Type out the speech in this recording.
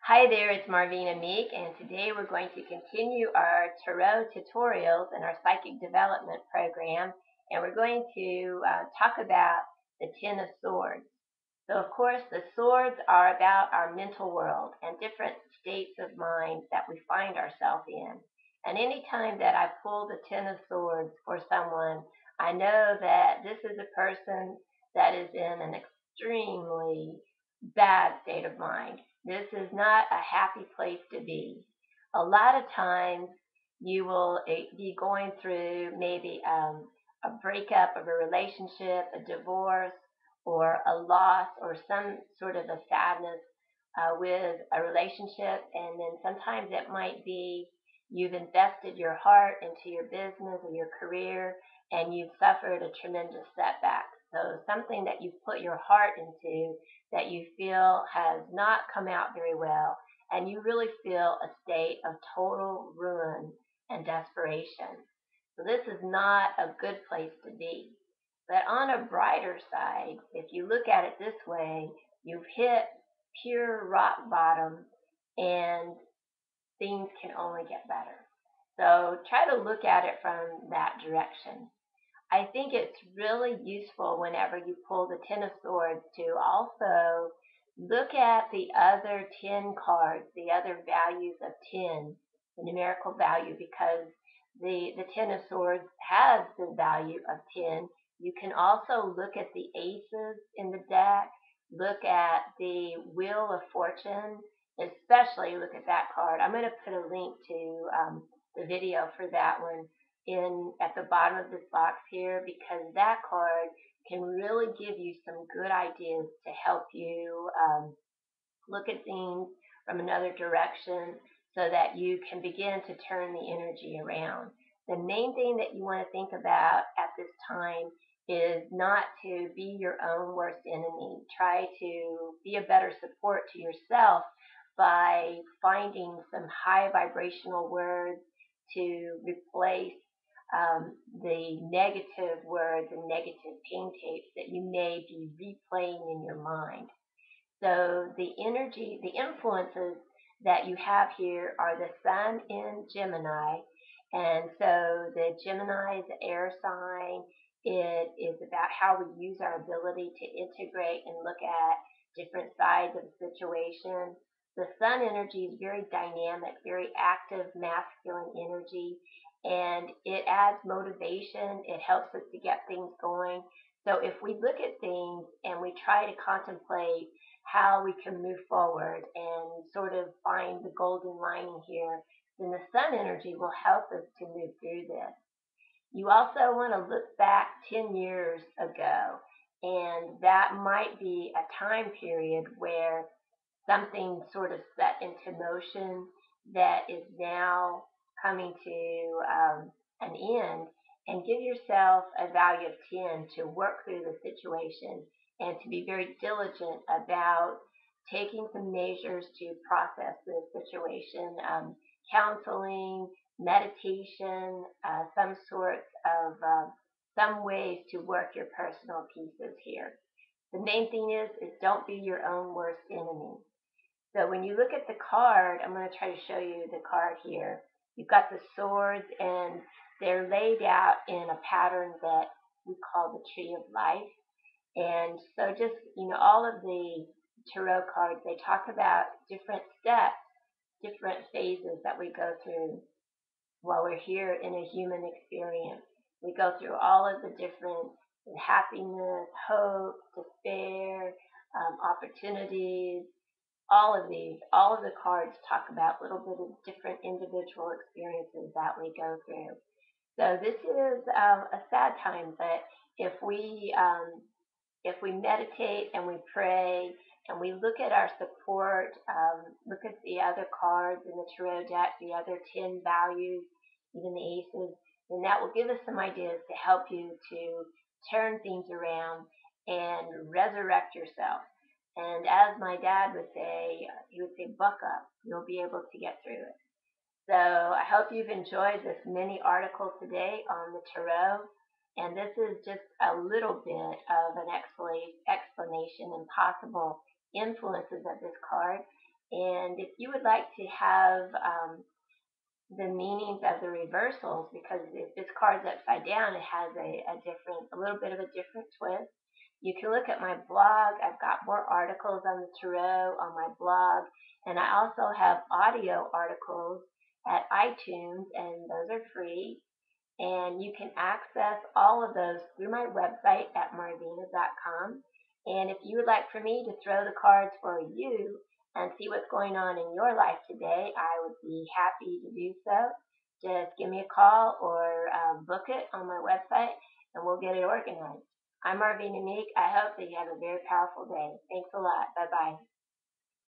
Hi there, it's MarVeena Meek, and today we're going to continue our tarot tutorials in our psychic development program, and we're going to talk about the Ten of Swords. So, of course, the swords are about our mental world and different states of mind that we find ourselves in. And anytime that I pull the Ten of Swords for someone, I know that this is a person that is in an extremely bad state of mind. This is not a happy place to be. A lot of times you will be going through maybe a breakup of a relationship, a divorce, or a loss, or some sort of a sadness with a relationship. And then sometimes it might be you've invested your heart into your business or your career and you've suffered a tremendous setback. So something that you've put your heart into that you feel has not come out very well, and you really feel a state of total ruin and desperation. So this is not a good place to be. But on a brighter side, if you look at it this way, you've hit pure rock bottom and things can only get better. So try to look at it from that direction. I think it's really useful whenever you pull the Ten of Swords to also look at the other 10 cards, the other values of 10, the numerical value, because the Ten of Swords has the value of 10. You can also look at the aces in the deck, look at the Wheel of Fortune, especially look at that card. I'm going to put a link to the video for that one in at the bottom of this box here, because that card can really give you some good ideas to help you look at things from another direction so that you can begin to turn the energy around. The main thing that you want to think about at this time is not to be your own worst enemy. Try to be a better support to yourself by finding some high vibrational words to replace the negative words and negative pain tapes that you may be replaying in your mind. So the energy, the influences that you have here are the sun in Gemini. And so the Gemini is the air sign. It is about how we use our ability to integrate and look at different sides of a situation. The sun energy is very dynamic, very active, masculine energy, and it adds motivation. It helps us to get things going. So if we look at things and we try to contemplate how we can move forward and sort of find the golden lining here, then the sun energy will help us to move through this. You also want to look back 10 years ago, and that might be a time period where something sort of set into motion that is now coming to an end, and give yourself a value of 10 to work through the situation and to be very diligent about taking some measures to process the situation, counseling, meditation, some sorts of some ways to work your personal pieces here. The main thing is don't be your own worst enemy. So when you look at the card, I'm going to try to show you the card here. You've got the swords, and they're laid out in a pattern that we call the tree of life. And so just, all of the tarot cards, they talk about different steps, different phases that we go through while we're here in a human experience. We go through all of the different happiness, hope, despair, opportunities, all of the cards talk about a little bit of different individual experiences that we go through. So this is a sad time, but if we meditate and we pray and we look at our support, look at the other cards in the tarot deck, the other 10 values, even the aces, then that will give us some ideas to help you to turn things around and resurrect yourself. And as my dad would say, he would say, buck up. You'll be able to get through it. So I hope you've enjoyed this mini article today on the tarot. And this is just a little bit of an explanation and possible influences of this card. And if you would like to have the meanings of the reversals, because if this card's upside down, it has a little bit of a different twist. You can look at my blog. I've got more articles on the tarot on my blog, and I also have audio articles at iTunes, and those are free. And you can access all of those through my website at marveena.com. And if you would like for me to throw the cards for you and see what's going on in your life today, I would be happy to do so. Just give me a call or book it on my website, and we'll get it organized. I'm MarVeena Meek. I hope that you have a very powerful day. Thanks a lot. Bye-bye.